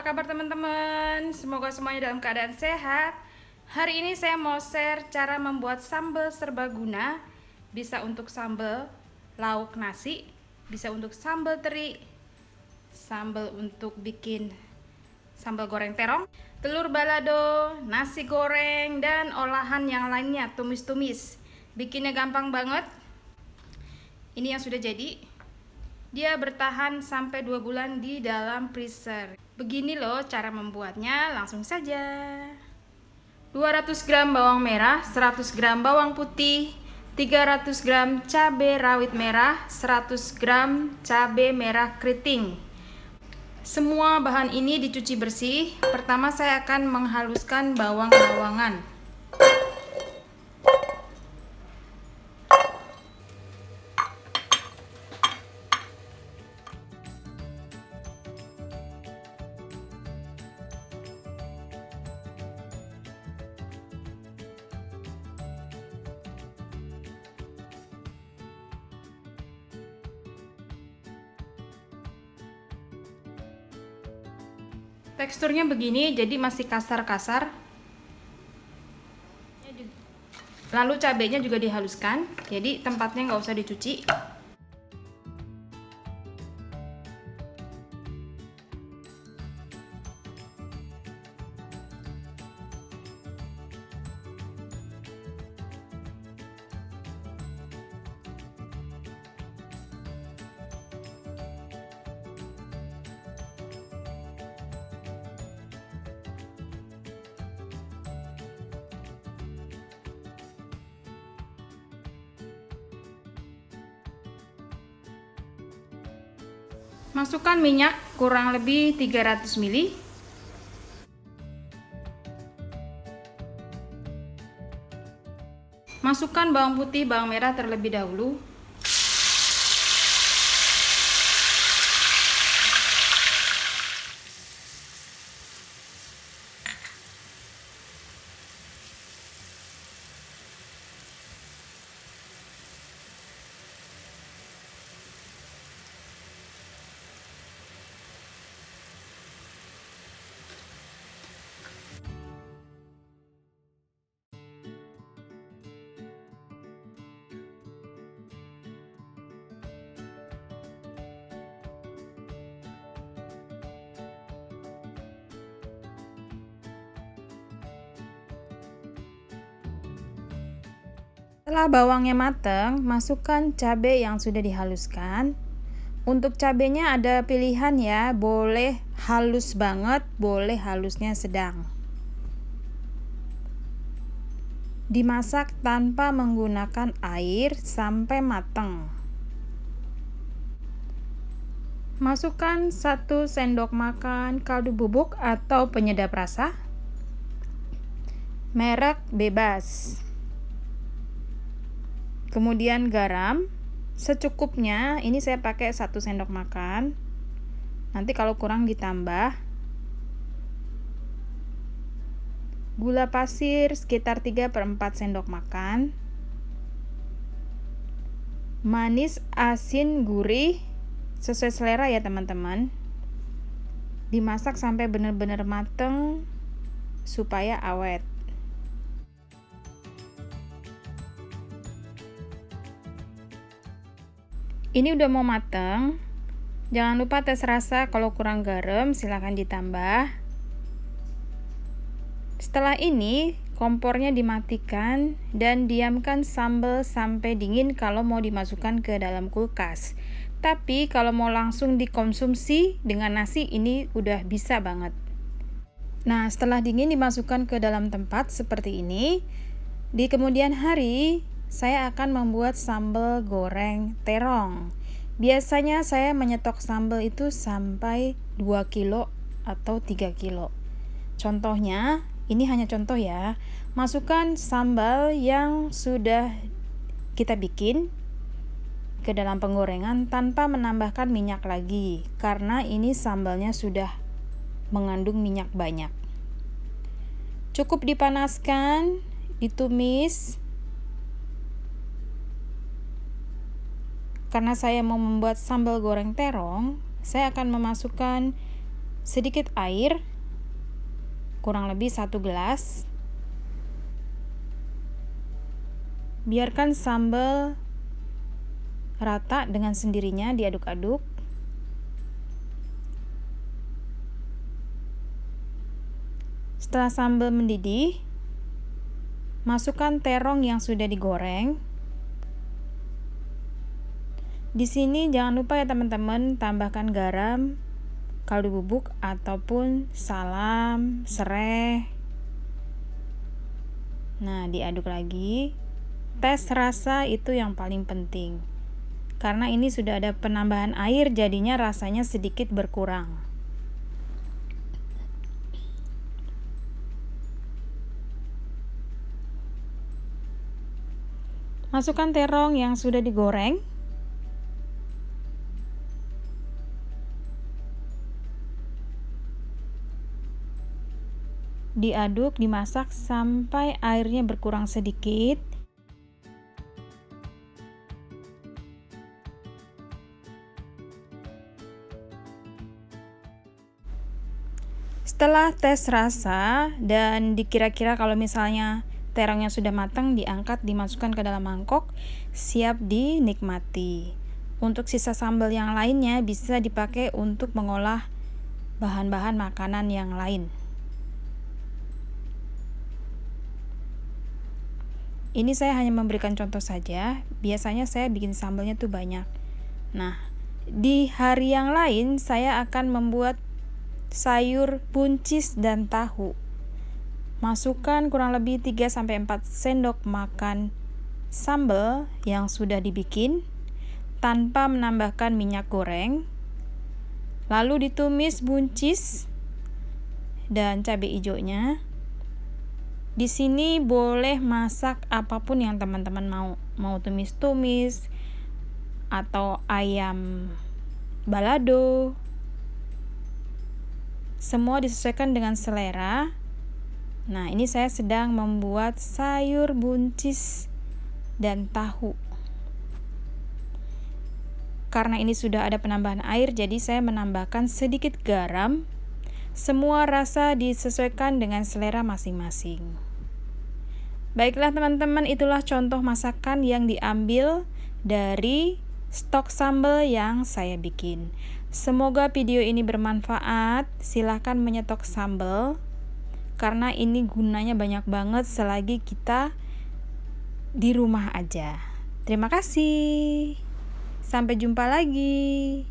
kabar teman-teman? Semoga semuanya dalam keadaan sehat. Hari ini saya mau share cara membuat sambal serbaguna. Bisa untuk sambal lauk nasi, bisa untuk sambal teri, sambal untuk bikin sambal goreng terong, telur balado, nasi goreng, dan olahan yang lainnya, tumis-tumis. Bikinnya gampang banget. Ini yang sudah jadi. Dia bertahan sampai 2 bulan di dalam freezer. Begini loh cara membuatnya, langsung saja. 200 gram bawang merah, 100 gram bawang putih, 300 gram cabai rawit merah, 100 gram cabai merah keriting. Semua bahan ini dicuci bersih. Pertama saya akan menghaluskan bawang-bawangan. Teksturnya begini, jadi masih kasar-kasar. Lalu cabenya juga dihaluskan, jadi tempatnya nggak usah dicuci. Masukkan minyak kurang lebih 300 ml. Masukkan bawang putih, bawang merah terlebih dahulu. Setelah bawangnya matang, masukkan cabai yang sudah dihaluskan. Untuk cabenya ada pilihan ya, boleh halus banget, boleh halusnya sedang. Dimasak tanpa menggunakan air sampai matang. Masukkan 1 sendok makan kaldu bubuk atau penyedap rasa. Merek bebas. Kemudian garam secukupnya, ini saya pakai 1 sendok makan. Nanti kalau kurang ditambah. Gula pasir sekitar 3/4 sendok makan. Manis, asin, gurih sesuai selera ya teman-teman. Dimasak sampai benar-benar mateng supaya awet. Ini udah mau mateng. Jangan lupa tes rasa, kalau kurang garam silahkan ditambah. Setelah ini kompornya dimatikan dan diamkan sambal sampai dingin kalau mau dimasukkan ke dalam kulkas. Tapi kalau mau langsung dikonsumsi dengan nasi ini udah bisa banget. Nah, setelah dingin dimasukkan ke dalam tempat seperti ini. Di kemudian hari saya akan membuat sambal goreng terong. Biasanya saya menyetok sambal itu sampai 2 kilo atau 3 kilo. Contohnya, ini hanya contoh ya. Masukkan sambal yang sudah kita bikin ke dalam penggorengan tanpa menambahkan minyak lagi, karena ini sambalnya sudah mengandung minyak banyak. Cukup dipanaskan, ditumis. Karena saya mau membuat sambal goreng terong, saya akan memasukkan sedikit air, kurang lebih 1 gelas. Biarkan sambal rata dengan sendirinya, diaduk-aduk. Setelah sambal mendidih, masukkan terong yang sudah digoreng. Di sini jangan lupa ya teman-teman, tambahkan garam, kaldu bubuk ataupun salam, serai. Nah, diaduk lagi. Tes rasa itu yang paling penting. Karena ini sudah ada penambahan air, jadinya rasanya sedikit berkurang. Masukkan terong yang sudah digoreng. Diaduk, dimasak sampai airnya berkurang sedikit. Setelah tes rasa dan dikira-kira kalau misalnya terongnya sudah matang, diangkat, dimasukkan ke dalam mangkok, siap dinikmati. Untuk sisa sambal yang lainnya bisa dipakai untuk mengolah bahan-bahan makanan yang lain. Ini saya hanya memberikan contoh saja, biasanya saya bikin sambalnya tuh banyak. Nah, di hari yang lain saya akan membuat sayur buncis dan tahu. Masukkan kurang lebih 3-4 sendok makan sambal yang sudah dibikin tanpa menambahkan minyak goreng. Lalu ditumis buncis dan cabai hijaunya. Di sini boleh masak apapun yang teman-teman mau tumis-tumis atau ayam balado. Semua disesuaikan dengan selera. Nah, ini saya sedang membuat sayur buncis dan tahu. Karena ini sudah ada penambahan air, jadi saya menambahkan sedikit garam. Semua rasa disesuaikan dengan selera masing-masing. Baiklah teman-teman, itulah contoh masakan yang diambil dari stok sambal yang saya bikin. Semoga video ini bermanfaat. Silahkan menyetok sambal, karena ini gunanya banyak banget selagi kita di rumah aja. Terima kasih. Sampai jumpa lagi.